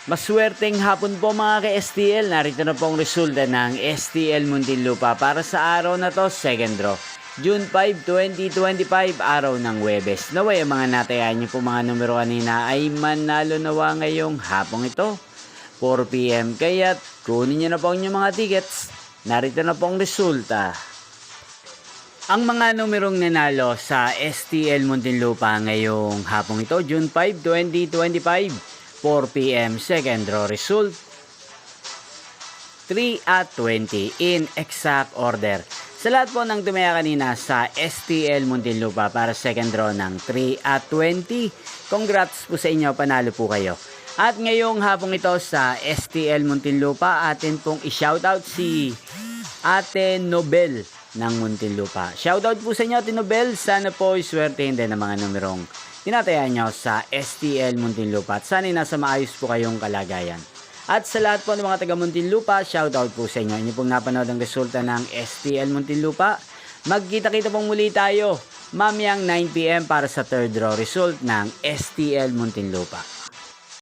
Maswerteng hapon po mga ka-STL. Narito na po ang resulta ng STL Muntinlupa para sa araw na to, second draw. June 5, 2025, araw ng Huwebes. Naway ang mga natayan niyo po mga numero kanina ay manalo nawa ngayong hapong ito. 4 PM. Kaya't kunin niyo na po ang inyong mga tickets. Narito na po ang resulta. Ang mga numerong nanalo sa STL Muntinlupa ngayong hapong ito, June 5, 2025. 4 PM, second draw result 3 at 20 in exact order. Sa lahat po ng tumaya kanina sa STL Muntinlupa para second draw ng 3 at 20, congrats po sa inyo, panalo po kayo. At ngayong hapong ito sa STL Muntinlupa, atin pong i-shoutout si Ate Nobel ng Muntinlupa. Shoutout po sa inyo, Ate Nobel. Sana po iswertehin din ang mga numerong tinataya nyo sa STL Muntinlupa at sana'y nasa maayos po kayong kalagayan. At sa lahat po ng mga taga Muntinlupa, shoutout po sa inyo. Inyo pong napanood ang resulta ng STL Muntinlupa. Magkita-kita pong muli tayo mamayang 9 PM para sa third draw result ng STL Muntinlupa.